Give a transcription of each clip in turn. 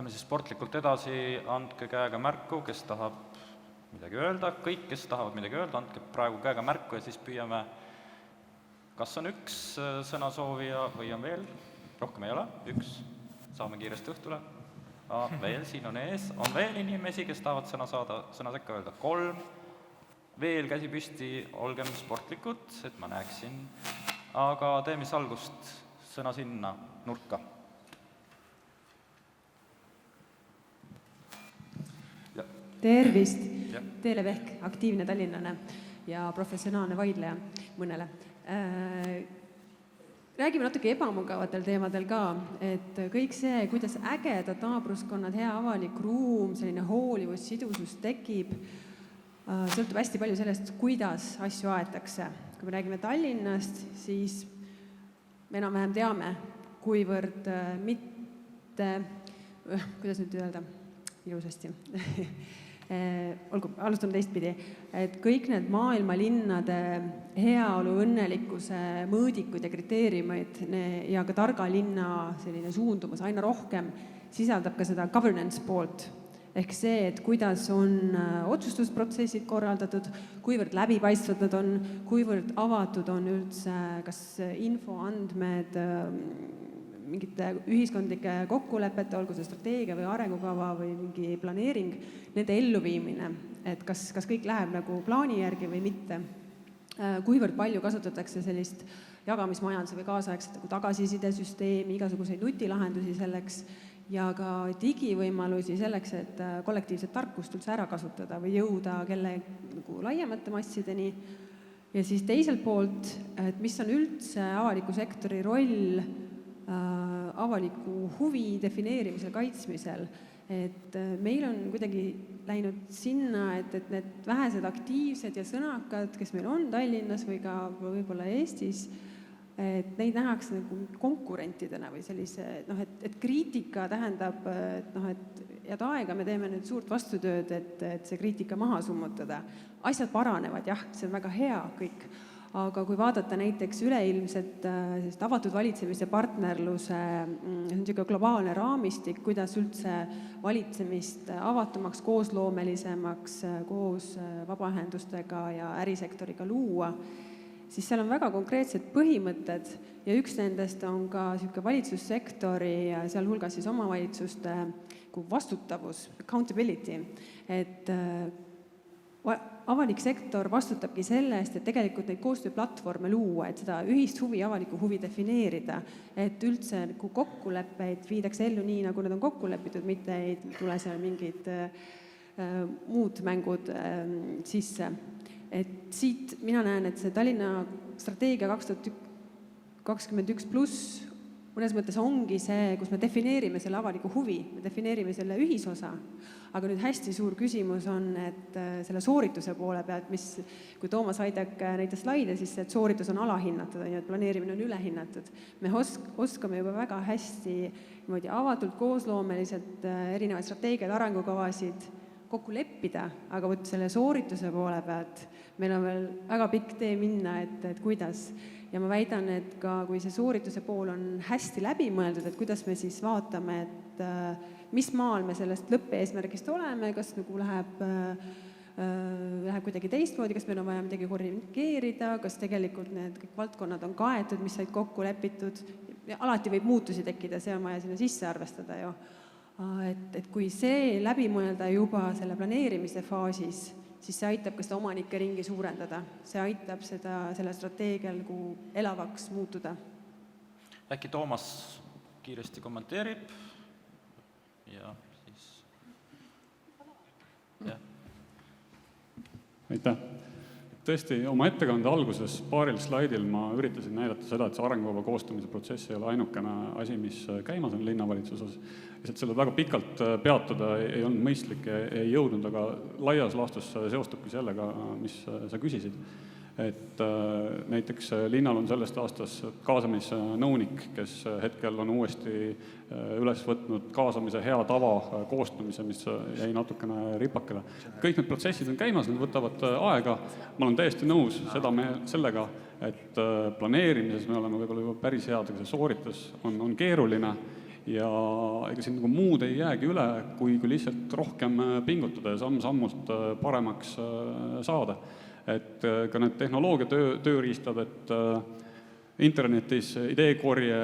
Läheme siis sportlikult edasi, andke käega märku, kes tahab midagi öelda, kõik, kes tahavad midagi öelda, andke praegu käega märku ja siis püüame, kas on üks sõnasoovija või on veel, rohkem ei ole, üks, saame kiiresti õhtule, veel siin on ees, on veel inimesi, kes tahavad sõna saada, sõna sekka öelda, 3, veel käsi püsti, olgem sportlikud, et ma näeksin, aga teeme siis algust sõna sinna nurka. Tervist! Teele Vehk, aktiivne tallinlane ja professionaalne vaidleja mõnele. Räägime natuke ebamugavatel teemadel ka, et kõik see, kuidas ägedad naabruskonnad, hea avalik ruum, selline hoolivus, sidusus tekib, sõltub hästi palju sellest, kuidas asju aetakse. Kui me räägime Tallinnast, siis me enam-vähem teame, kuivõrd mitte, kuidas nüüd öelda, ilusasti, olgu, alustan teistpidi, et kõik need maailmalinnade heaolu, õnnelikkuse mõõdikud ja kriteeriumid ja ka targa linna selline suundumus aina rohkem sisaldab ka seda governance poolt. Ehk see, et kuidas on otsustusprotsessid korraldatud, kuivõrd läbipaistvad nad on, kuivõrd avatud on üldse kas info, andmed, mingite ühiskondlike kokkulepete, olgu see strateegia või arengukava või mingi planeering, nende elluviimine, et kas kõik läheb nagu plaani järgi või mitte. Kuivõrd palju kasutatakse sellist jagamismajanduse või kaasaegset nagu tagasisidesüsteemi, igasuguseid nutilahendusi selleks ja ka digivõimalusi selleks, et kollektiivset tarkust üldse ära kasutada või jõuda kelle nagu laiemate massideni. Ja siis teiselt poolt, et mis on üldse avaliku sektori roll avaliku huvi defineerimisel, kaitsmisel, et meil on kuidagi läinud sinna, et need vähesed aktiivsed ja sõnakad, kes meil on Tallinnas või ka võib-olla Eestis, et neid nähakse nagu konkurentidena või sellise, et kriitika tähendab, et head aega me teeme nüüd suurt vastutööd, et see kriitika maha summutada. Asjad paranevad, jah, see on väga hea kõik. Aga kui vaadata näiteks üleilmset avatud valitsemise partnerluse globaalne raamistik, kuidas üldse valitsemist avatumaks, koosloomelisemaks, koos vabaühendustega ja ärisektoriga luua, siis seal on väga konkreetsed põhimõtted ja üks nendest on ka valitsussektori ja sealhulgas siis omavalitsuste vastutavus, accountability, et avalik sektor vastutabki selle eest, et tegelikult neid koostööplatvorme luua, et seda ühist huvi, avalikku huvi defineerida, et üldse kokkuleppeid viidakse ellu nii, nagu nad on kokku lepitud, mitte ei tule seal mingid muud mängud sisse. Et siit mina näen, et see Tallinna strateegia 2021 pluss mõnes mõttes ongi see, kus me defineerime selle avaliku huvi, me defineerime selle ühisosa, aga nüüd hästi suur küsimus on, et selle soorituse poole pealt, mis, kui Toomas Haidak näitas slaide, siis see, et sooritus on alahinnatud, et planeerimine on ülehinnatud. Me oskame juba väga hästi avatult, koosloomeliselt erinevaid strateegiaid, arengukavasid kokku leppida, aga võt selle soorituse poole pealt meil on veel väga pikk tee minna, et kuidas. Ja ma väidan, et ka kui see soorituse pool on hästi läbi mõeldud, et kuidas me siis vaatame, et mis maal me sellest lõppeesmärgist oleme, kas nagu läheb kuidagi teistmoodi, kas meil on vaja midagi korrigeerida, kas tegelikult need kõik valdkonnad on kaetud, mis said kokku lepitud. Alati võib muutusi tekkida, see on vaja sinna sisse arvestada ju. Et kui see läbi mõelda juba selle planeerimise faasis, siis see aitab ka seda omanike ringi suurendada. See aitab selle strateegial elavaks muutuda. Äkki Toomas kiiresti kommenteerib ja siis... Ja. Aitäh. Tõesti, oma ettekande alguses paaril slaidil ma üritasin näidata seda, et see arengukava koostamise protsess ei ole ainukene asi, mis käimas on linnavalitsuses. Lihtsalt selle väga pikalt peatuda ei olnud mõistlik ja ei jõudnud, aga laias laastus seostubki sellega, mis sa küsisid. Et näiteks linnal on sellest aastas kaasamisnõunik, kes hetkel on uuesti üles võtnud kaasamise hea tava koostamise, mis jäi natukene ripakele. Kõik need protsessid on käimas, need võtavad aega. Ma olen täiesti nõus sellega, et planeerimises me oleme võib-olla juba päris head, aga see sooritus on keeruline ja ega siin nagu muud ei jäägi üle, kui lihtsalt rohkem pingutada ja samm-sammult paremaks saada. Et ka need tehnoloogia tööriistad, et internetis ideekorje,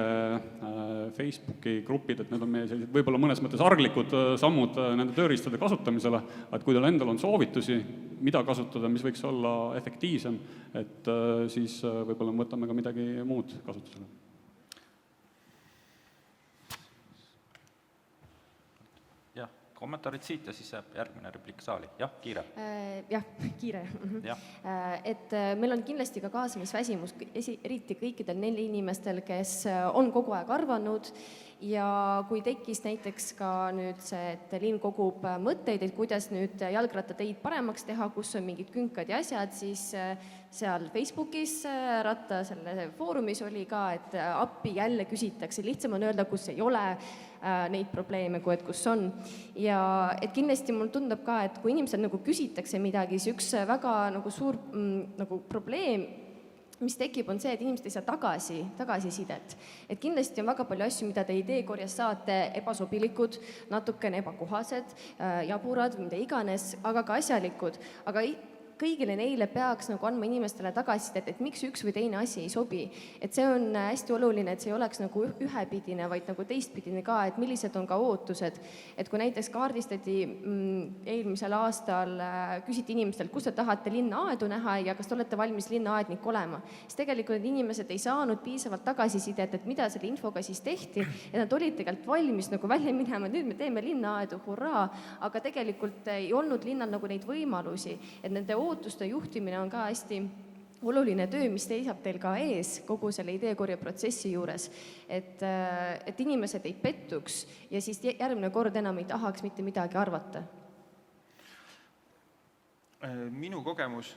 Facebooki grupid, et need on meie sellised võib-olla mõnes mõttes arglikud sammud nende tööriistade kasutamisele, et kui teil endal on soovitusi, mida kasutada, mis võiks olla efektiivsem, et siis võib-olla võtame ka midagi muud kasutusele. Kommentaarid siit ja siis jääb järgmine repliik saali. Jah, kiire. Jah, kiire. Et meil on kindlasti ka kaasamisväsimus, eriti kõikidel neil inimestel, kes on kogu aeg arvanud ja kui tekkis näiteks ka nüüd see, et linn kogub mõtteid, et kuidas nüüd jalgrattateid paremaks teha, kus on mingid künkad ja asjad, siis seal Facebookis ratta selle foorumis oli ka, et appi jälle küsitakse, lihtsam on öelda, kus ei ole neid probleeme, kui et kus on. Ja et kindlasti mul tundub ka, et kui inimesed nagu küsitakse midagi, siis üks väga nagu suur nagu probleem, mis tekib, on see, et inimesed ei saa tagasisidet. Et kindlasti on väga palju asju, mida te ideekorjas saate, ebasobilikud, natukene ebakohased, jaburad, mida iganes, aga ka asjalikud. Aga kõigile neile peaks nagu andma inimestele tagasisidet, et miks üks või teine asi ei sobi. Et see on hästi oluline, et see ei oleks nagu ühepidine, vaid nagu teistpidine ka, et millised on ka ootused. Et kui näiteks kaardistati eelmisel aastal, küsiti inimestelt, kus te tahate linnaaedu näha ja kas te olete valmis linnaaednik olema, siis tegelikult inimesed ei saanud piisavalt tagasisidet, et mida selle infoga siis tehti, ja nad olid tegelikult valmis nagu välja minema, nüüd me teeme linnaaedu, hurraa, aga tegelikult ei olnud linnal nagu neid võimalusi, et nende ootuste juhtimine on ka hästi oluline töö, mis seisab teil ka ees kogu selle ideekorje protsessi juures, et inimesed ei pettuks ja siis järgmine kord enam ei tahaks mitte midagi arvata. Minu kogemus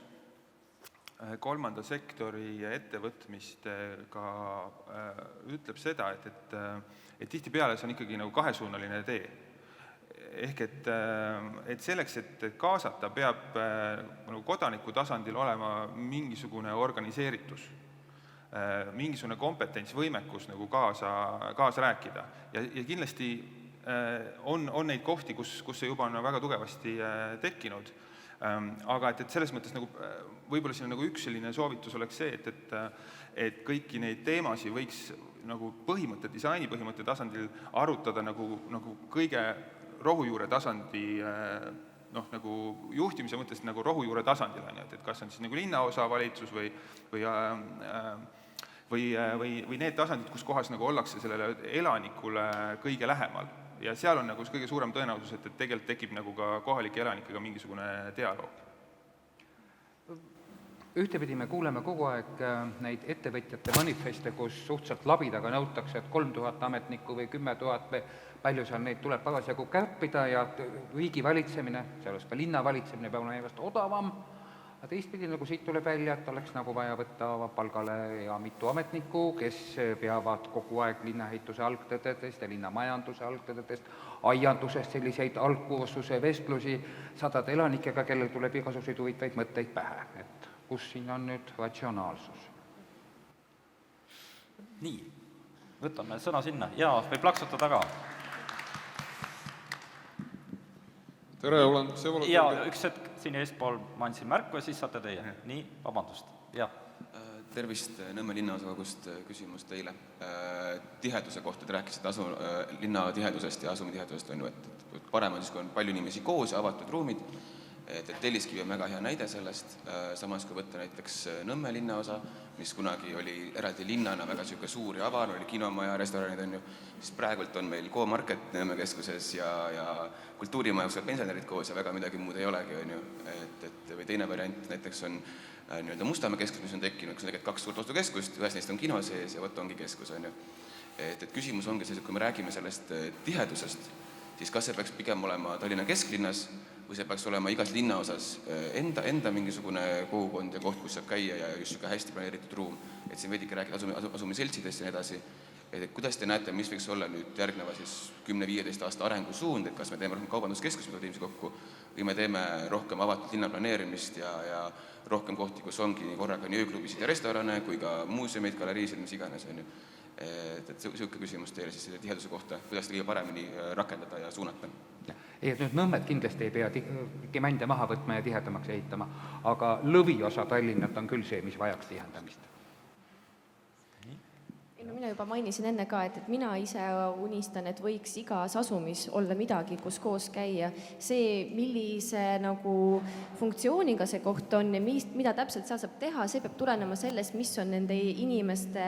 kolmanda sektori ettevõtmistega ütleb seda, et tihtipeale see on ikkagi nagu kahesuunaline tee. Ehk et selleks, et kaasata, peab kodaniku tasandil olema mingisugune organiseeritus, mingisugune kompetents, võimekus nagu kaasa rääkida. Ja kindlasti on neid kohti, kus see juba on väga tugevasti tekkinud. Aga et selles mõttes nagu, võib-olla siin nagu üks selline soovitus oleks see, et kõiki neid teemasid võiks nagu põhimõtte, disaini põhimõtte tasandil arutada nagu kõige rohujuure tasandi, nagu juhtimise mõttes nagu rohujuure tasandil, et kas on siis nagu linnaosa valitsus või need tasandid, kus kohas nagu ollakse sellele elanikule kõige lähemal. Ja seal on nagu kõige suurem tõenäosus, et tegelikult tekib nagu ka kohalike elanikega mingisugune dialoog. Ühtepidi me kuuleme kogu aeg neid ettevõtjate manifeste, kus suhteliselt labidaga nõutakse, et 3000 ametnikku või 10 000 või palju seal neid tuleb parasjagu kärpida ja riigi valitsemine, selles ka linna valitsemine peab olema vast odavam, aga teistpidi nagu siit tuleb välja, et oleks nagu vaja võtta palgale ja mitu ametnikku, kes peavad kogu aeg linnaehituse algtõdedest ja linnamajanduse algtõdedest, aiandusest selliseid algkursuse vestlusi 100 elanikega, kellel tuleb igasuguseid huvitavaid mõtteid pähe, et kus siin on nüüd ratsionaalsus? Nii, võtame sõna sinna ja või plaksutada ka. Tere, olen see ja üks hetk siin eespool ma andsin märku ja siis saate teie. Nii, vabandust. Ja. Tervist Nõmme linnasakogust küsimus teile. Tiheduse kohta te rääkisite linna tihedusest ja asumitihedusest, et parem on siis, kui on palju inimesi koos ja avatud ruumid. Et Telliskivi on väga hea näide sellest, samas kui võtta näiteks Nõmme linnaosa, mis kunagi oli eraldi linnana väga süke suur ja avar, oli kinomaja, restoranid, siis praegult on meil Go-Market Nõmme keskuses ja kultuurimaja, kus on pensionärid koos ja väga midagi muud ei olegi. Või teine variant näiteks on Mustamäe keskus, mis on tekkinud, kus on tegelikult 2 suurt ostukeskust, ühes neist on kino sees ja võtta ongi keskus. Et küsimus ongi see, et kui me räägime sellest tihedusest, siis kas see peaks pigem olema Tallinna kesklinnas või see peaks olema igas linnaosas enda mingisugune kogukond ja koht, kus saab käia ja just hästi planeeritud ruum. Et siin veidike rääkida asumiseltsidest ja nii edasi. Et kuidas te näete, mis võiks olla nüüd järgneva 10-15 aasta arengusuund, et kas me teeme rohkem kaubanduskeskus, mida inimesi kokku, või me teeme rohkem avatud linnaplaneerimist ja rohkem kohti, kus ongi korraga nii ööklubisid ja restorane kui ka muuseumid, galeriisid, mis iganes. et niisugune küsimus teile siis selle tiheduse kohta, kuidas kõige paremini rakendada ja suunata? ei, et nüüd Nõmmed kindlasti ei pea gemände maha võtma ja tihedamaks ehitama, aga lõviosa Tallinnat on küll see, mis vajaks tihendamist. No mina juba mainisin enne ka, et mina ise unistan, et võiks igas asumis olla midagi, kus koos käia. See, millise nagu funktsiooniga see koht on ja mida täpselt seal saab teha, see peab tulenema sellest, mis on nende inimeste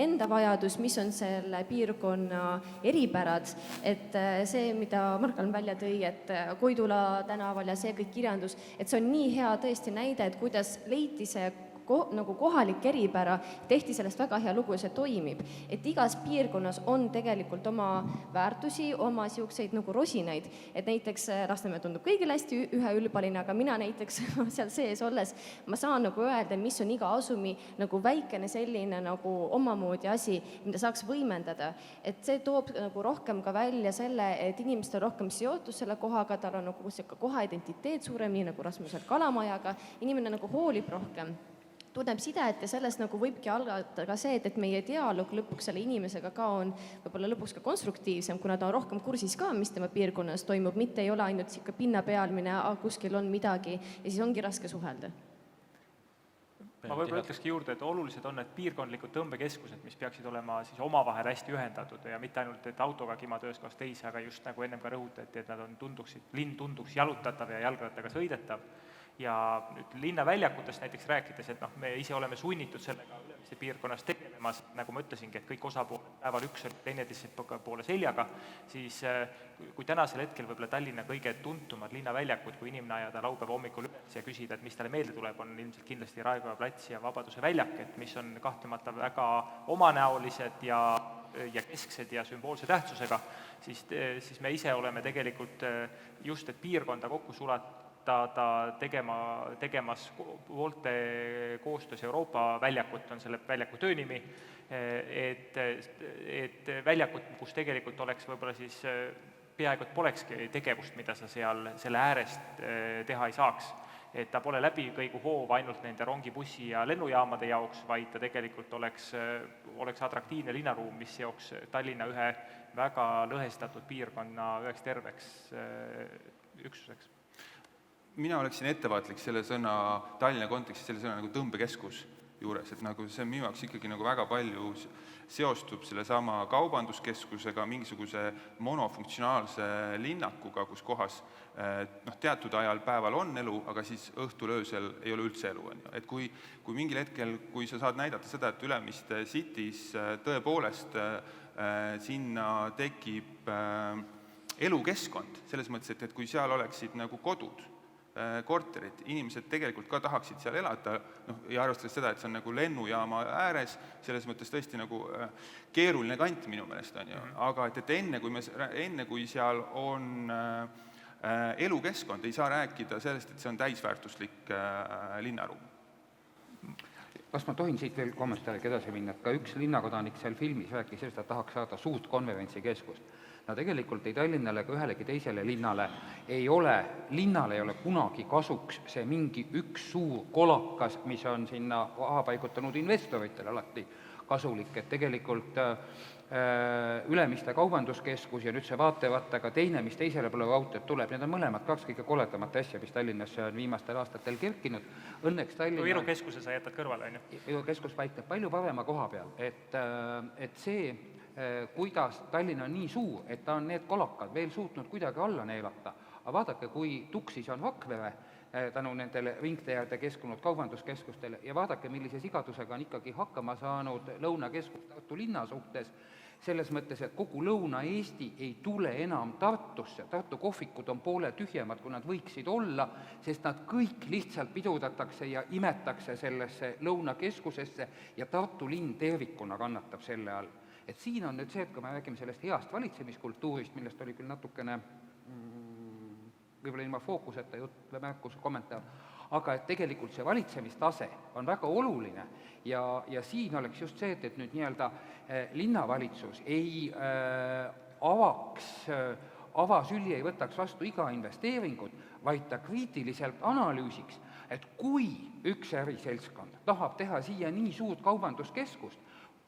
enda vajadus, mis on selle piirkonna eripärad. Et see, mida Markal välja tõi, et Koidula tänaval ja see kõik kirjandus, et see on nii hea tõesti näide, et kuidas leiti see nagu kohalik eripära, tehti sellest väga hea lugu ja see toimib. Et igas piirkonnas on tegelikult oma väärtusi, oma siukseid nagu rosinaid. Et näiteks Lasnamäe tundub kõigile hästi üheülbaline, aga mina näiteks seal sees olles, ma saan nagu öelda, mis on iga asumi nagu väikene selline nagu omamoodi asi, mida saaks võimendada. Et see toob nagu rohkem ka välja selle, et inimestel on rohkem seotus selle kohaga, tal on nagu koha identiteet suurem, nii nagu Rasmusel Kalamajaga, inimene nagu hoolib rohkem. Tunneb sidet ja sellest nagu võibki algata ka see, et meie dialoog lõpuks selle inimesega ka on võib-olla lõpuks ka konstruktiivsem, kuna ta on rohkem kursis ka, mis tema piirkonnas toimub, mitte ei ole ainult siuke pinnapealmine, kuskil on midagi ja siis ongi raske suhelda. Ma võib-olla ütlekski juurde, et olulised on need piirkondlikud tõmbekeskused, mis peaksid olema siis omavahel hästi ühendatud ja mitte ainult, et autoga kimada ühest kohast teise, aga just nagu ennem ka rõhutati, et linn tunduks jalutatav ja jalgrattaga sõidetav. Ja nüüd linnaväljakutest näiteks rääkides, et me ise oleme sunnitud sellega Ülemiste piirkonnas tegelemas, nagu ma ütlesingi, et kõik osapooled päeval üks oli teineteise poole seljaga, siis kui tänasel hetkel võib-olla Tallinna kõige tuntumad linnaväljakud, kui inimene ajada laupäeva hommikul üles ja küsida, et mis talle meelde tuleb, on ilmselt kindlasti Raekoja plats ja Vabaduse väljak, et mis on kahtlemata väga omanäolised ja kesksed ja sümboolse tähtsusega, siis me ise oleme tegelikult just, et piirkonda kokku sulatada tegemas poolte koostöös Euroopa väljakut, on selle väljaku töönimi, et väljakut, kus tegelikult oleks võib-olla siis peaaegu et polekski tegevust, mida sa seal selle äärest teha ei saaks. Et ta pole läbikõiguhoov ainult nende rongibussi ja lennujaamade jaoks, vaid ta tegelikult oleks atraktiivne linnaruum, mis seoks Tallinna ühe väga lõhestatud piirkonna üheks terveks üksuseks. Mina oleksin ettevaatlik selle sõna Tallinna kontekstis, selle sõna nagu tõmbekeskus juures, et nagu see minu jaoks ikkagi nagu väga palju seostub selle sama kaubanduskeskusega, mingisuguse monofunktsionaalse linnakuga, kus kohas teatud ajal päeval on elu, aga siis õhtul öösel ei ole üldse elu. Et kui mingil hetkel, kui sa saad näidata seda, et Ülemiste City's tõepoolest sinna tekib elukeskkond, selles mõttes, et kui seal oleksid nagu kodud, korterid, inimesed tegelikult ka tahaksid seal elada, ja arvestades seda, et see on nagu lennujaama ääres, selles mõttes tõesti nagu keeruline kant minu meelest on ju, aga et enne kui seal on elukeskkond, ei saa rääkida sellest, et see on täisväärtuslik linnaruum. Kas ma tohin siit veel kommentaariga edasi minna, et ka üks linnakodanik seal filmis rääkis sellest, et tahaks saada suurt konverentsikeskust. No tegelikult ei Tallinnale ega ühelegi teisele linnale ei ole kunagi kasuks see mingi üks suur kolakas, mis on sinna paigutanud investoritele alati kasulik, et tegelikult Ülemiste kaubanduskeskus ja nüüd see vaatevattaga teine, mis teisele poole raudteed tuleb, need on mõlemad kaks kõige koledamat asja, mis Tallinnasse on viimastel aastatel kerkinud. Õnneks Tallinna... Viru keskuse sa jätad kõrvale, on ju? Viru keskus paikneb palju parema koha peal, et see, kuidas Tallinn on nii suur, et ta on need kolakad veel suutnud kuidagi alla neelata. Aga vaadake, kui tuksis on Vakvere tänu nendele ringteede keskunud kaubanduskeskustele ja vaadake, millise sigadusega on ikkagi hakkama saanud Lõunakeskus Tartu linna suhtes, selles mõttes, et kogu Lõuna-Eesti ei tule enam Tartusse, Tartu kohvikud on poole tühjemad, kui nad võiksid olla, sest nad kõik lihtsalt pidurdatakse ja imetakse sellesse Lõunakeskusesse ja Tartu linn tervikuna kannatab selle all. Et siin on nüüd see, et kui me räägime sellest heast valitsemiskultuurist, millest oli küll natukene võib-olla ilma fookuseta jutt või märkus, kommentaar, aga et tegelikult see valitsemistase on väga oluline ja siin oleks just see, et nüüd nii-öelda linnavalitsus ei avasülli ei võtaks vastu iga investeeringut, vaid ta kriitiliselt analüüsiks, et kui üks äriseltskond tahab teha siia nii suurt kaubanduskeskust,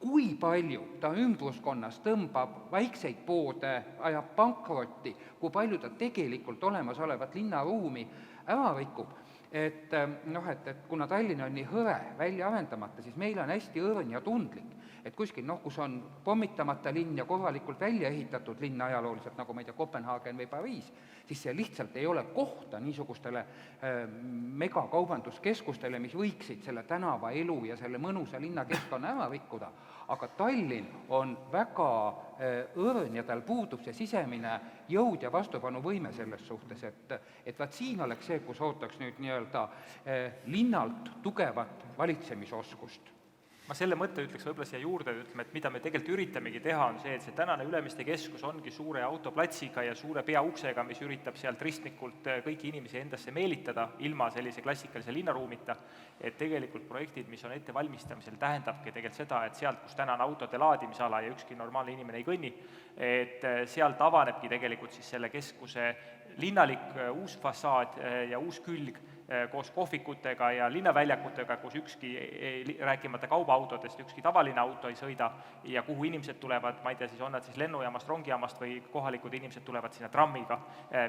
kui palju ta ümbruskonnas tõmbab väikseid poode, ajab pankrotti, kui palju ta tegelikult olemasolevat linnaruumi ära rikub. Et kuna Tallinn on nii hõre, välja arendamata, siis meil on hästi õrn ja tundlik, et kuskil, kus on pommitamata linn ja korralikult välja ehitatud linn ajalooliselt, nagu ma ei tea, Kopenhaagen või Pariis, siis see lihtsalt ei ole kohta niisugustele megakaubanduskeskustele, mis võiksid selle tänavaelu ja selle mõnusa linnakeskkonna ära rikkuda, aga Tallinn on väga õrn ja tal puudub see sisemine jõud ja vastupanuvõime selles suhtes, et vaat siin oleks see, kus ootaks nüüd linnalt tugevat valitsemisoskust. Ma selle mõtte ütleks võib-olla siia juurde, ütleme, et mida me tegelikult üritamegi teha, on see, et see tänane Ülemiste keskus ongi suure autoplatsiga ja suure peauksega, mis üritab sealt ristmikult kõiki inimesi endasse meelitada, ilma sellise klassikalise linnaruumita, et tegelikult projektid, mis on ettevalmistamisel, tähendabki tegelikult seda, et sealt, kus täna on autode laadimisala ja ükski normaalne inimene ei kõnni, et sealt avanebki tegelikult siis selle keskuse linnalik uus fassaad ja uus külg koos kohvikutega ja linnaväljakutega, kus ükski, rääkimata kaubaautodest, ükski tavaline auto ei sõida ja kuhu inimesed tulevad, ma ei tea, siis on nad siis lennujaamast, rongijaamast või kohalikud inimesed tulevad sinna trammiga,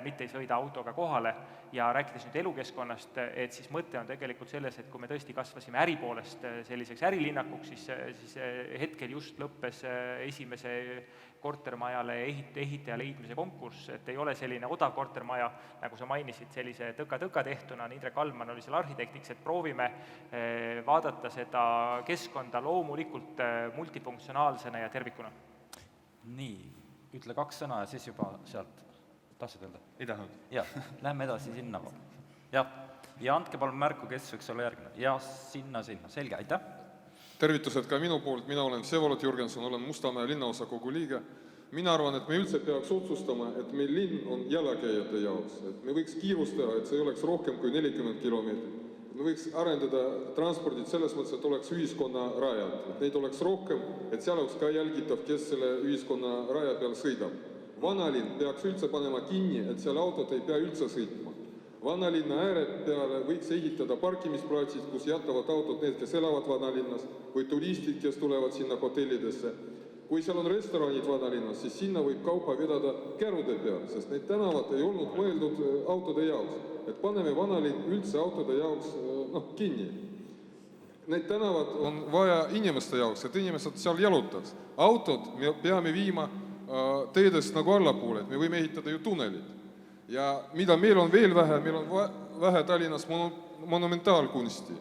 mitte ei sõida autoga kohale. Ja rääkides nüüd elukeskkonnast, et siis mõte on tegelikult selles, et kui me tõesti kasvasime äri poolest selliseks ärilinnakuks, siis hetkel just lõppes esimese kortermajale ehitaja leidmise konkurss, et ei ole selline odav kortermaja, nagu sa mainisid, sellise tõka-tõka tehtuna, Indrek Allmann oli seal arhitektiks, et proovime vaadata seda keskkonda loomulikult multifunktsionaalsena ja tervikuna. Nii, ütle 2 sõna ja siis juba sealt tahtsid öelda? Ei tahtnud. Jah, lähme edasi sinna. Jah, ja andke palun märku, kes võiks olla järgmine. Ja sinna, selge, aitäh! Tervitused ka minu poolt, mina olen Vsevolod Jürgenson, olen Mustamäe linnaosakogu liige. Mina arvan, et me üldse peaks otsustama, et meil linn on jalakäijate jaoks. Et me võiks kiirustada, et see oleks rohkem kui 40 kilomeetrit. Me võiks arendada transpordit selles mõttes, et oleks ühiskonna rajad. Et neid oleks rohkem, et seal oleks ka jälgitav, kes selle ühiskonna raja peal sõidab. Vanalinn peaks üldse panema kinni, et seal autod ei pea üldse sõitma. Vanalinna ääred peale võiks ehitada parkimisplatsid, kus jätavad autod need, kes elavad vanalinnas, või turistid, kes tulevad sinna hotellidesse. Kui seal on restoranid vanalinnas, siis sinna võib kaupa vedada kärude peal, sest need tänavad ei olnud mõeldud autode jaoks. Et paneme vanalinn üldse autode jaoks kinni. Need tänavad on vaja inimeste jaoks, et inimesed seal jalutaks. Autod me peame viima teedest nagu allapoole, et me võime ehitada ju tunnelid. Ja mida meil on veel vähe, meil on vähe Tallinnas monumentaalkunsti.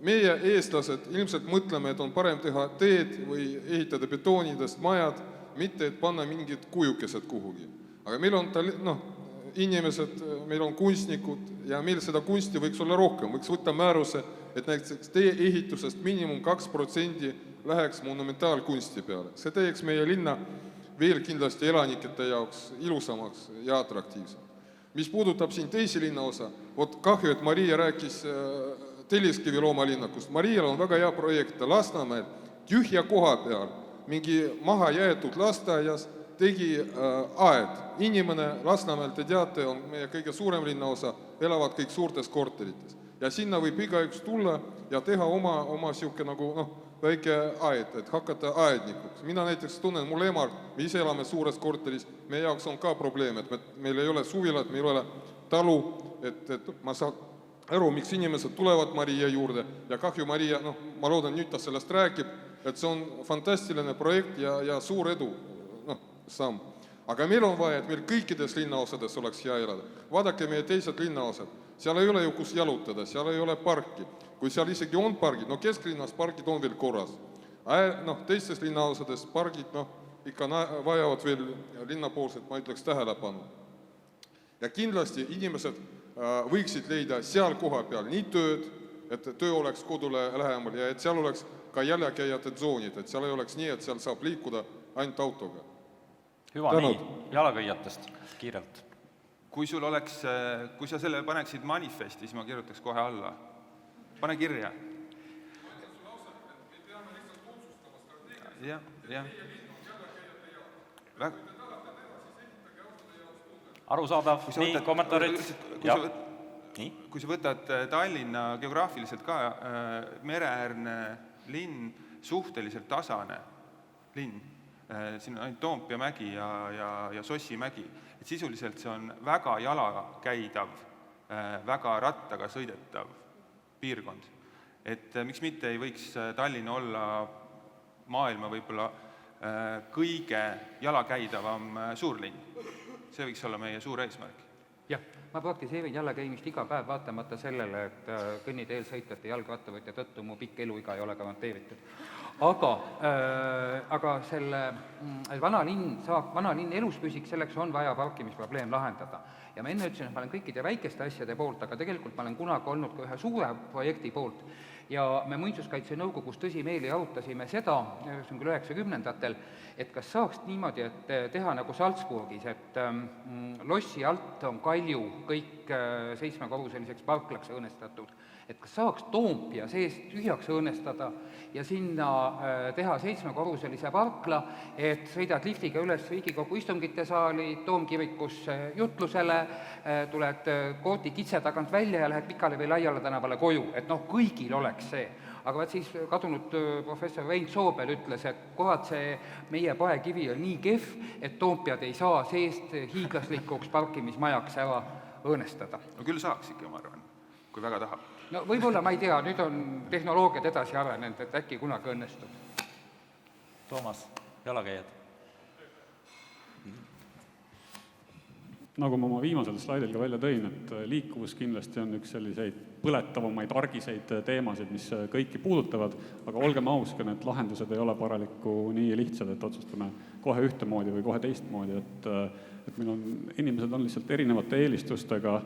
Meie eestlased ilmselt mõtleme, et on parem teha teed või ehitada betoonidest majad, mitte et panna mingid kujukesed kuhugi. Aga meil on inimesed, meil on kunstnikud ja meil seda kunsti võiks olla rohkem. Võiks võtta määruse, et näiteks tee ehitusest minimum 2% läheks monumentaalkunsti peale. See teeks meie linna veel kindlasti elanikete jaoks ilusamaks ja atraktiivsam. Mis puudutab siin teisi linnaosa, kahju, et Maria rääkis Telliskivi loomalinnakust. Marial on väga hea projekt Lasnamäel, tühja koha peal, mingi maha jäetud lasteaias tegi aed. Inimene Lasnamäel, te teate, on meie kõige suurem linnaosa, elavad kõik suurtes korterites. Ja sinna võib igaüks tulla ja teha oma siuke nagu väike aed, et hakata aednikuks. Mina näiteks tunnen, mul emar, me ise elame suures korteris, meie jaoks on ka probleem, et meil ei ole suvilat, meil ei ole talu, et ma saan aru, miks inimesed tulevad Maria juurde ja kahju Maria, ma loodan nüüd ta sellest räägib, et see on fantastiline projekt ja suur edu samm. Aga meil on vaja, et meil kõikides linnaosades oleks hea elada. Vaadake meie teised linnaosad, seal ei ole ju kus jalutada, seal ei ole parki. Kui seal isegi on pargid, kesklinnas pargid on veel korras. Teistes linnaosades pargid ikka vajavad veel linnapoolset, ma ütleks, tähelepanu. Ja kindlasti inimesed võiksid leida seal koha peal nii tööd, et töö oleks kodule lähemal ja et seal oleks ka jalakäijate tsoonid, et seal ei oleks nii, et seal saab liikuda ainult autoga. Hüva, nii, jalakäijatest kiirelt. Kui sa selle paneksid manifesti, siis ma kirjutaks kohe alla. Pane kirja. Jah. Arusaadav, nii, kommentaarid. Kui sa võtad Tallinna geograafiliselt ka mereäärne linn, suhteliselt tasane linn, siin on ainult Toompea mägi ja Sossi mägi, et sisuliselt see on väga jalakäidav, väga rattaga sõidetav piirkond. Et miks mitte ei võiks Tallinn olla maailma võib-olla kõige jalakäidavam suurlinn. See võiks olla meie suur eesmärk. Jah, ma praktiseerin jalakäimist iga päev, vaatamata sellele, et kõnniteel sõitvate jalgrattavõtja tõttu mu pikk eluiga ei ole garanteeritud. Aga selle vanalinn elus püsiks, selleks on vaja parkimisprobleem lahendada. Ja ma enne ütlesin, et ma olen kõikide väikeste asjade poolt, aga tegelikult ma olen kunagi olnud ka ühe suure projekti poolt. Ja me Muinsuskaitse nõukogus tõsimeeli arutasime seda, 90-ndatel, et kas saaks niimoodi, et teha nagu Salzburgis, et lossi alt on Kalju kõik 7-korruseliseks parklaks õõnestatud, et kas saaks Toompea seest tühjaks õõnestada ja sinna teha 7-korruselise parkla, et sõidad liftiga üles Riigikogu istungitesaali, Toomkirikusse jutlusele, tuled kooti kitse tagant välja ja lähed Pikale või Laiale tänavale koju, et kõigil oleks see. Aga vaat siis kadunud professor Vein Soobel ütles, et kohad see meie paekivi on nii kehv, et Toompead ei saa seest hiiglaslikuks parkimismajaks ära õõnestada. No küll saaks ikka, ma arvan, kui väga tahab. No võib-olla, ma ei tea, nüüd on tehnoloogiad edasi arenenud, et äkki kunagi õnnestub. Toomas, jalakäijad. Nagu ma oma viimasel slaidil ka välja tõin, et liikuvus kindlasti on üks selliseid põletavamaid argiseid teemasid, mis kõiki puudutavad, aga olgem aus, ka need lahendused ei ole paralikku nii lihtsad, et otsustame kohe ühtemoodi või kohe teistmoodi, et meil on, inimesed on lihtsalt erinevate eelistustega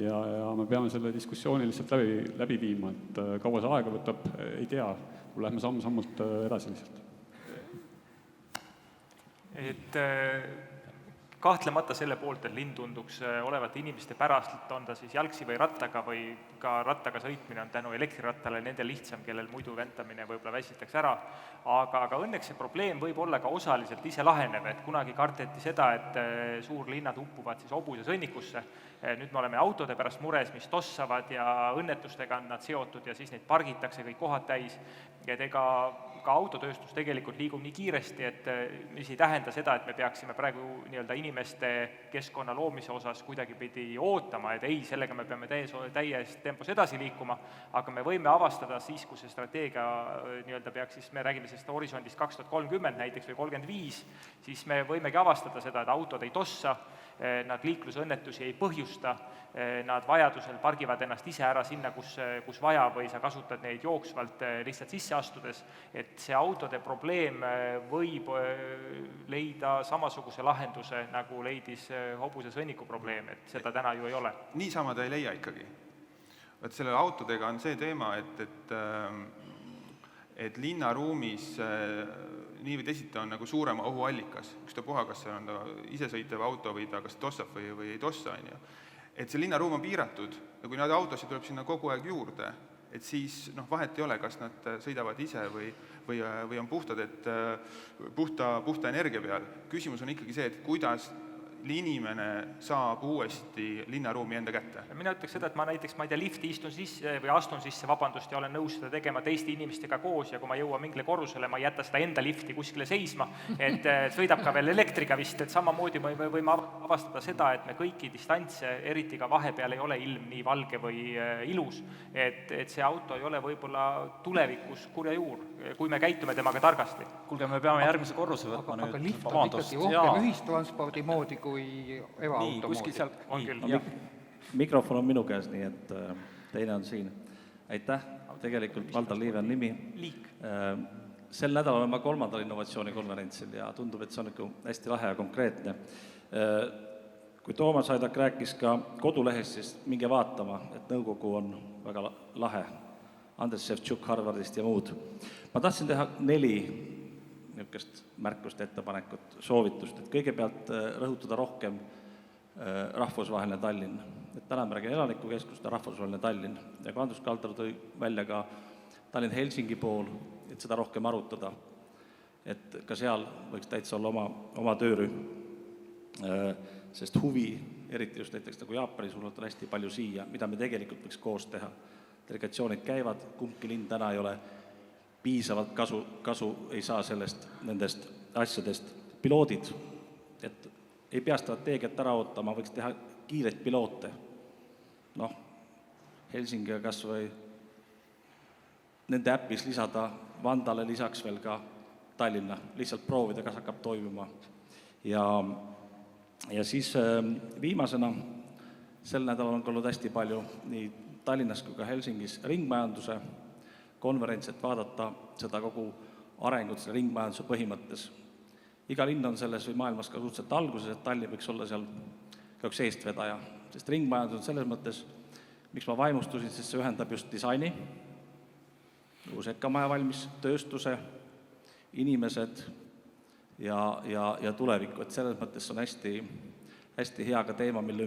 ja me peame selle diskussiooni lihtsalt läbi viima, et kaua see aega võtab, ei tea, lähme samm-sammult edasi lihtsalt. Et kahtlemata selle poolt, et linn tunduks olevat inimeste pärast, on ta siis jalgsi või rattaga või ka rattaga sõitmine on tänu elektrirattale nende lihtsam, kellel muidu ventamine võib-olla väsitaks ära, aga õnneks see probleem võib olla ka osaliselt ise lahenev, et kunagi karteti seda, et suurlinnad uppuvad siis hobuse sõnnikusse, nüüd me oleme autode pärast mures, mis tossavad ja õnnetustega on nad seotud ja siis neid pargitakse kõik kohad täis, et ega ka autotööstus tegelikult liigub nii kiiresti, et mis ei tähenda seda, et me peaksime praegu nii-öelda inimeste keskkonna loomise osas kuidagipidi ootama, et ei, sellega me peame täies tempos edasi liikuma, aga me võime avastada siis, kui see strateegia nii-öelda peaks siis, me räägime sellest horisondist 2030 näiteks või 35, siis me võimegi avastada seda, et autod ei tossa, nad liiklusõnnetusi ei põhjusta, nad vajadusel pargivad ennast ise ära sinna, kus vaja või sa kasutad neid jooksvalt lihtsalt sisse astudes, et see autode probleem võib leida samasuguse lahenduse, nagu leidis hobuse sõnniku probleem, et seda täna ju ei ole. Niisama ta ei leia ikkagi. Et selle autodega on see teema, et linnaruumis nii või teisiti on nagu suurema ohuallikas, ükstapuha, kas see on ta isesõitev auto või ta kas tossab või ei tossa, et see linnaruum on piiratud ja kui neid autosid tuleb sinna kogu aeg juurde, et siis vahet ei ole, kas nad sõidavad ise või on puhtad, et puhta energia peal. Küsimus on ikkagi see, et kuidas inimene saab uuesti linnaruumi enda kätte. Mina ütleks seda, et ma näiteks, lifti istun sisse või astun sisse, vabandust, ja olen nõus seda tegema teiste inimestega koos ja kui ma jõuan mingile korrusele, ma ei jäta seda enda lifti kuskile seisma, et sõidab ka veel elektriga vist, et samamoodi võime avastada seda, et me kõiki distantse, eriti ka vahepeal ei ole ilm nii valge või ilus, et see auto ei ole võib-olla tulevikus kurja juur, kui me käitume temaga targasti. Kuulge, me peame järgmise korruse võtma nüüd. Aga lift on ikkagi rohkem ühistranspordi moodi kui eraauto moodi. Mikrofon on minu käes, nii et teine on siin. Aitäh, tegelikult Valdo Liive on nimi. Sel nädalal olen ma 3. innovatsioonikonverentsil ja tundub, et see on ikka hästi lahe ja konkreetne. Kui Toomas Aidak rääkis ka kodulehest, siis minge vaatama, et nõukogu on väga lahe. Andres Ševtšuk Harvardist ja muud. Ma tahtsin teha 4 niisugust märkust, ettepanekut, soovitust, et kõigepealt rõhutada rohkem rahvusvaheline Tallinn. Et täna me räägime elanikukeskust ja rahvusvaheline Tallinn. Ja kui Andrus Kaldar tõi välja ka Tallinn-Helsingi pool, et seda rohkem arutada, et ka seal võiks täitsa olla oma töörühm, sest huvi, eriti just näiteks nagu Jaapani suunalt on hästi palju siia, mida me tegelikult võiks koos teha. Delegatsioonid käivad, kumbki linn täna ei ole piisavalt kasu ei saa nendest asjadest. Piloodid, et ei pea strateegiat ära ootama, võiks teha kiireid piloote. Helsingiga kas või nende äpis lisada Vandale lisaks veel ka Tallinna, lihtsalt proovida, kas hakkab toimima. Ja siis viimasena, sel nädalal on olnud hästi palju nii Tallinnas kui ka Helsingis ringmajanduse konverents, et vaadata seda kogu arengut selle ringmajanduse põhimõttes. Iga linn on selles või maailmas ka suhteliselt alguses, et Tallinn võiks olla seal ka üks eestvedaja, sest ringmajandus on selles mõttes, miks ma vaimustusin, sest see ühendab just disaini, uus EKA-maja valmis, tööstuse, inimesed ja tulevikku, et selles mõttes on hästi hea ka teema, mille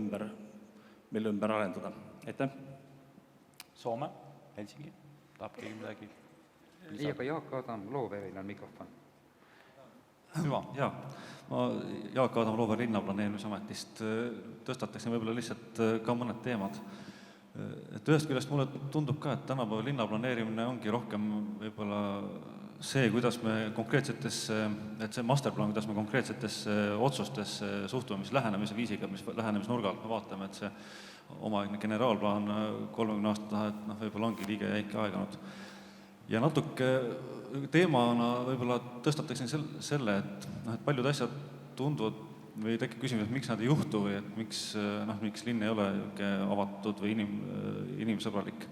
ümber arendada. Aitäh! Soome, Helsingi, tahab keegi midagi? Nii, aga Jaak Adam Looveril on mikrofon. Hüva, jaa. Ma Jaak Adam Loover linnaplaneerimisametist tõstataksin võib-olla lihtsalt ka mõned teemad. Et ühest küljest mulle tundub ka, et tänapäeva linnaplaneerimine ongi rohkem võib-olla see, kuidas me konkreetsetesse, et see masterplan, kuidas me konkreetsetesse otsustesse suhtume, mis lähenemise viisiga, mis lähenemisnurgalt me vaatame, et see omaaegne generaalplaan 30 aastat taha, et võib-olla ongi liige jäike aeganud. Ja natuke teemana võib-olla tõstataksin selle, et paljud asjad tunduvad või tekib küsimus, et miks nad ei juhtu või et miks linn ei ole avatud või inimsõbralik.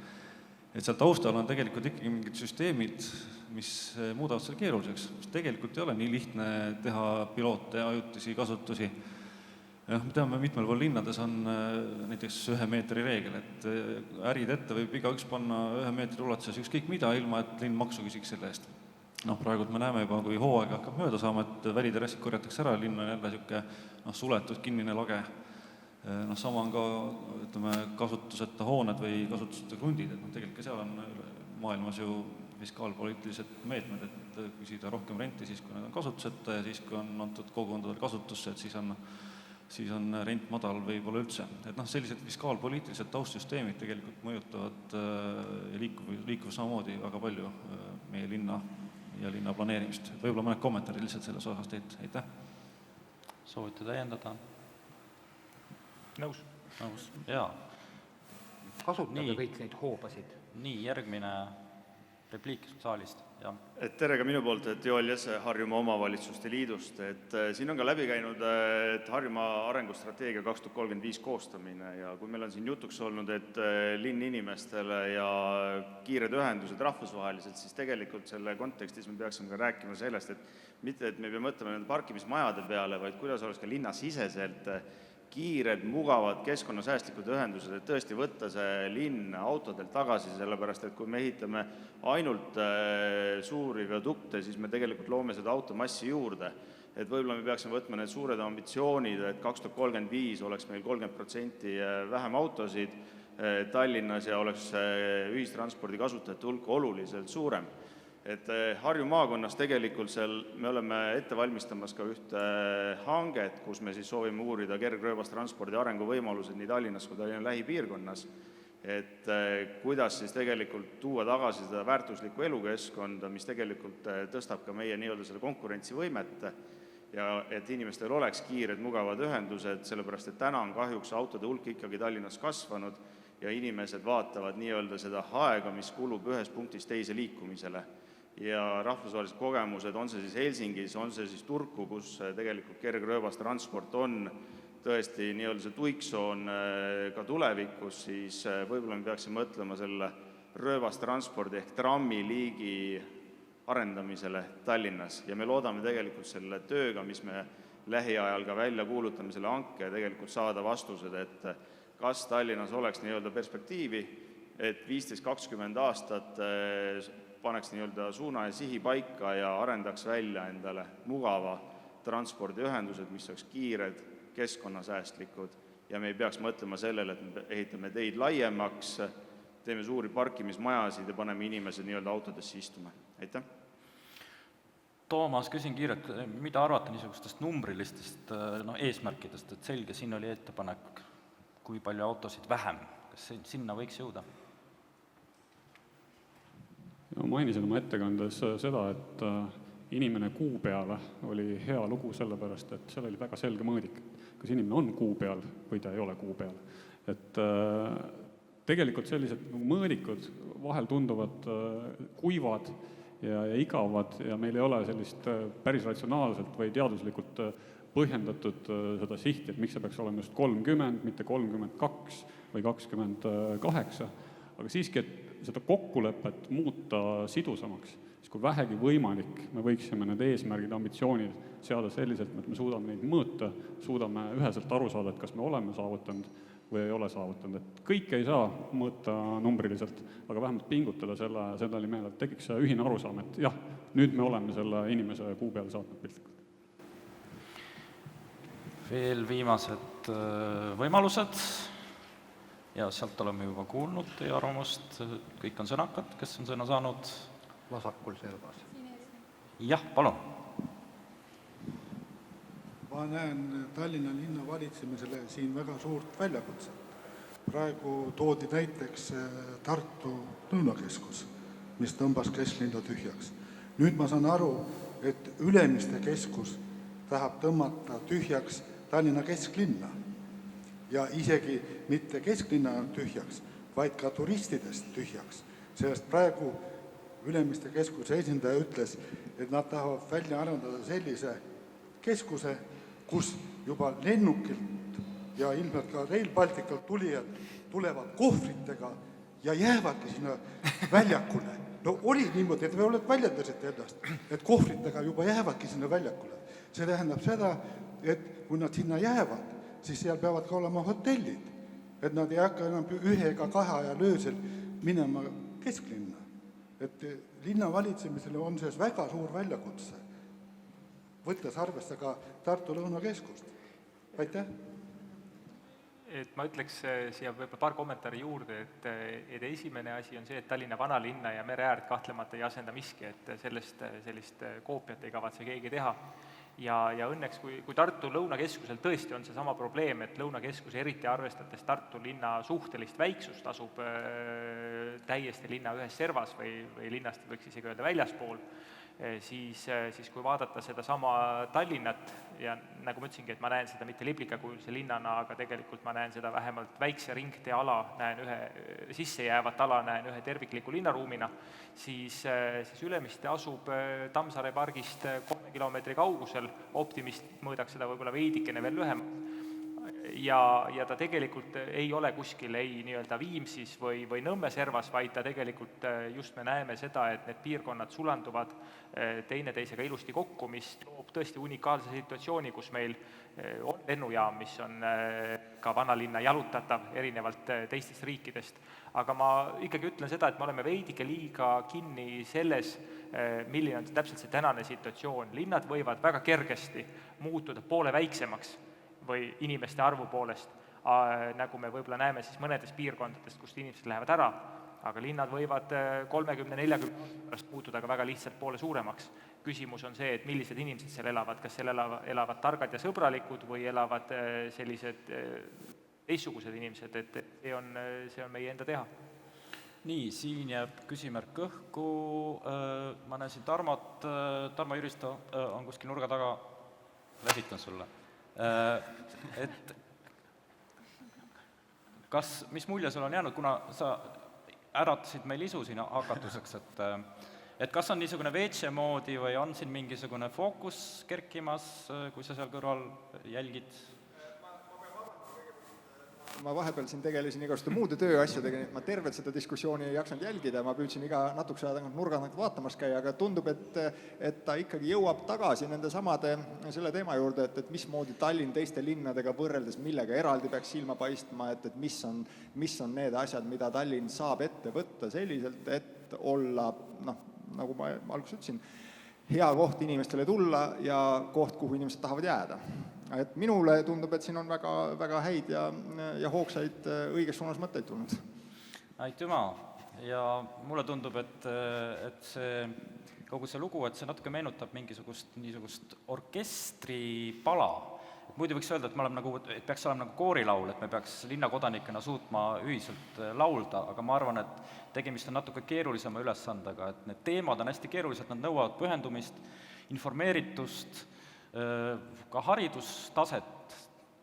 Et seal taustal on tegelikult ikkagi mingid süsteemid, mis muudavad selle keeruliseks. Tegelikult ei ole nii lihtne teha piloote ja ajutisi kasutusi. Me teame, mitmel pool linnades on näiteks 1 meetri reegel, et ärid ette võib igaüks panna 1 meetri ulatuses ükskõik mida, ilma et linn maksu küsiks selle eest. Praegu me näeme juba, kui hooaeg hakkab mööda saama, et väliterrassid korjatakse ära, linn on jälle niisugune suletud, kinnine lage. Sama on ka kasutuseta hooned või kasutuseta krundid, et tegelikult seal on maailmas ju fiskaalpoliitilised meetmed, et küsida rohkem renti siis, kui need on kasutuseta ja siis, kui on antud kogukondadel kasutusse, et siis on rent madal või pole üldse. Et sellised fiskaalpoliitilised taustsüsteemid tegelikult mõjutavad ja liikuv samamoodi väga palju meie linna ja linna planeerimist. Võib-olla mõned kommentaarid lihtsalt selles osas teilt. Aitäh! Soovite täiendada? Nõus. Jaa. Kasutage kõik neid hoobasid. Nii, järgmine repliik saalist. Tere ka minu poolt, et Joel Jesse Harjumaa Omavalitsuste Liidust. Siin on ka läbi käinud Harjumaa arengustrateegia 2035 koostamine ja kui meil on siin jutuks olnud, et linn inimestele ja kiired ühendused rahvusvaheliselt, siis tegelikult selle kontekstis me peaksime ka rääkima sellest, et mitte, et me peame mõtlema nende parkimismajade peale, vaid kuidas oleks ka linnasiseselt kiired, mugavad, keskkonnasäästlikud ühendused, et tõesti võtta see linn autodelt tagasi, sellepärast, et kui me ehitame ainult suuri viadukte, siis me tegelikult loome seda automassi juurde. Et võib-olla me peaksime võtma need suured ambitsioonid, et 2035 oleks meil 30% vähem autosid Tallinnas ja oleks ühistranspordi kasutajate hulk oluliselt suurem. Et Harju maakonnas tegelikult me oleme ette valmistamas ka ühte hanget, kus me siis soovime uurida kergrööbastranspordi arenguvõimalused nii Tallinnas kui Tallinna lähipiirkonnas, et kuidas siis tegelikult tuua tagasi seda väärtuslikku elukeskkonda, mis tegelikult tõstab ka meie nii-öelda selle konkurentsivõimet ja et inimestel oleks kiired, mugavad ühendused, sellepärast et täna on kahjuks autode hulk ikkagi Tallinnas kasvanud ja inimesed vaatavad nii-öelda seda aega, mis kulub ühest punktist teise liikumisele. Ja rahvusvahelised kogemused, on see siis Helsingis, on see siis Turku, kus tegelikult kergrööbastransport on tõesti nii-öelda see tuiksoon ka tulevikus, siis võib-olla me peaksime mõtlema selle rööbastranspordi ehk trammiliigi arendamisele Tallinnas ja me loodame tegelikult selle tööga, mis me lähiajal ka välja kuulutame selle hanke, tegelikult saada vastused, et kas Tallinnas oleks nii-öelda perspektiivi, et 15-20 aastat paneks nii-öelda suuna ja sihi paika ja arendaks välja endale mugava transpordiühendused, mis oleks kiired, keskkonnasäästlikud ja me ei peaks mõtlema sellele, et me ehitame teid laiemaks, teeme suuri parkimismajasid ja paneme inimesed nii-öelda autodesse istuma. Aitäh! Toomas, küsin kiirelt, mida arvata niisugustest numbrilistest eesmärkidest, et selge, siin oli ettepanek, kui palju autosid vähem, kas sinna võiks jõuda? Ma mainisin oma ettekandes seda, et inimene kuu peale oli hea lugu sellepärast, et seal oli väga selge mõõdik, kas inimene on kuu peal või ta ei ole kuu peal. Et tegelikult sellised mõõdikud vahel tunduvad kuivad ja igavad ja meil ei ole sellist päris ratsionaalselt või teaduslikult põhjendatud seda sihti, et miks see peaks olema just 30, mitte 32 või 28, aga siiski, et seda kokkulepet muuta sidusamaks, siis kui vähegi võimalik, me võiksime need eesmärgid, ambitsioonid seada selliselt, et me suudame neid mõõta, suudame üheselt aru saada, et kas me oleme saavutanud või ei ole saavutanud. Et kõike ei saa mõõta numbriliselt, aga vähemalt pingutada selle nimel, et tekiks see ühine arusaam, et jah, nüüd me oleme selle inimese kuu peale saatnud piltlikult. Veel viimased võimalused ja sealt oleme juba kuulnud teie arvamust, kõik on sõnakad, kes on sõna saanud. Vasakul servas. Jah, palun. Ma näen Tallinna linna valitsemisele siin väga suurt väljakutset. Praegu toodi näiteks Tartu Lõunakeskus, mis tõmbas kesklinna tühjaks. Nüüd ma saan aru, et Ülemiste keskus tahab tõmmata tühjaks Tallinna kesklinna. Ja isegi mitte kesklinna tühjaks, vaid ka turistidest tühjaks. Sellest praegu Ülemiste keskuse esindaja ütles, et nad tahavad välja arendada sellise keskuse, kus juba lennukilt ja ilmselt ka Rail Balticalt tulijad tulevad kohvritega ja jäävadki sinna väljakule. No oli niimoodi, et oled väljendasite ennast, et kohvritega juba jäävadki sinna väljakule. See tähendab seda, et kui nad sinna jäävad, siis seal peavad ka olema hotellid, et nad ei hakka enam 1 ega 2 ajal öösel minema kesklinna. Et linna valitsemisele on see väga suur väljakutse, võttes arvesse ka Tartu Lõunakeskust. Aitäh! Et ma ütleks siia võib-olla paar kommentaari juurde, et esimene asi on see, et Tallinna vanalinna ja mereäärt kahtlemata ei asenda miski, et sellist koopiat ei kavatse keegi teha. Ja õnneks, kui Tartu Lõunakeskusel tõesti on see sama probleem, et Lõunakeskus eriti arvestades Tartu linna suhtelist väiksust asub täiesti linna ühes servas või linnast võiks isegi öelda väljaspool, siis kui vaadata seda sama Tallinnat ja nagu ma ütlesingi, et ma näen seda mitte liblikakujulise linnana, aga tegelikult ma näen seda vähemalt väikse ringtee ala, näen ühe sissejäävat ala, näen ühe tervikliku linnaruumina, siis Ülemiste asub Tammsaare pargist 3 kilomeetri kaugusel, optimist mõõdaks seda võib-olla veidikene veel lühemalt. Ja ta tegelikult ei ole kuskil ei nii-öelda Viimsis või Nõmme servas, vaid ta tegelikult just me näeme seda, et need piirkonnad sulanduvad teineteisega ilusti kokku, mis toob tõesti unikaalse situatsiooni, kus meil on lennujaam, mis on ka vanalinna jalutatav erinevalt teistest riikidest. Aga ma ikkagi ütlen seda, et me oleme veidike liiga kinni selles, milline on täpselt see tänane situatsioon. Linnad võivad väga kergesti muutuda poole väiksemaks või inimeste arvu poolest, nagu me võib-olla näeme siis mõnedes piirkondadest, kust inimesed lähevad ära, aga linnad võivad 30-40 pärast muutuda ka väga lihtsalt poole suuremaks. Küsimus on see, et millised inimesed seal elavad, kas seal elavad targad ja sõbralikud või elavad sellised teistsugused inimesed, et see on meie enda teha. Nii, siin jääb küsimärk õhku. Ma näen siin Tarmo Jüristo on kuskil nurga taga, lähitan sulle. Et mis mulje sul on jäänud, kuna sa äratasid meil isu siin hakatuseks, et kas on niisugune veetse moodi või on siin mingisugune fookus kerkimas, kui sa seal kõrval jälgid? Ma vahepeal siin tegelesin igasuguste muude tööasjadega, ma tervet seda diskussiooni ei jaksanud jälgida, ma püüdsin iga natukese aja tagant nurga vaatamas käia, aga tundub, et ta ikkagi jõuab tagasi nende samade selle teema juurde, et mismoodi Tallinn teiste linnadega võrreldes, millega eraldi peaks silma paistma, et mis on need asjad, mida Tallinn saab ette võtta selliselt, et olla, nagu ma alguses ütlesin, hea koht inimestele tulla ja koht, kuhu inimesed tahavad jääda. Et minule tundub, et siin on väga, väga häid ja hoogsaid õiges suunas mõtteid tulnud. Aitüma. Ja mulle tundub, et kogu see lugu, et see natuke meenutab mingisugust niisugust orkestripala. muidu võiks öelda, et me oleme nagu, et peaks olema nagu koorilaul, et me peaks linnakodanikena suutma ühiselt laulda, aga ma arvan, et tegemist on natuke keerulisema ülesandega, et need teemad on hästi keerulised, nad nõuavad pühendumist, informeeritust, ka haridustaset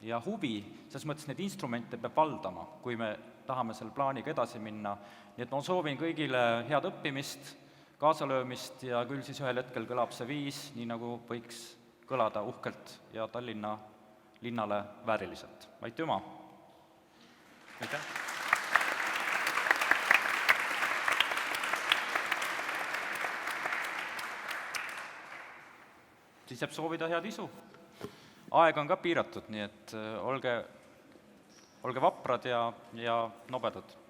ja huvi, selles mõttes neid instrumente peab valdama, kui me tahame selle plaaniga edasi minna. Nii et ma soovin kõigile head õppimist, kaasalöömist ja küll siis ühel hetkel kõlab see viis, nii nagu võiks kõlada uhkelt ja Tallinna linnale vääriliselt. Aitüma! Aitäh! Siis jääb soovida head isu. Aeg on ka piiratud, nii et olge vaprad ja nobedad.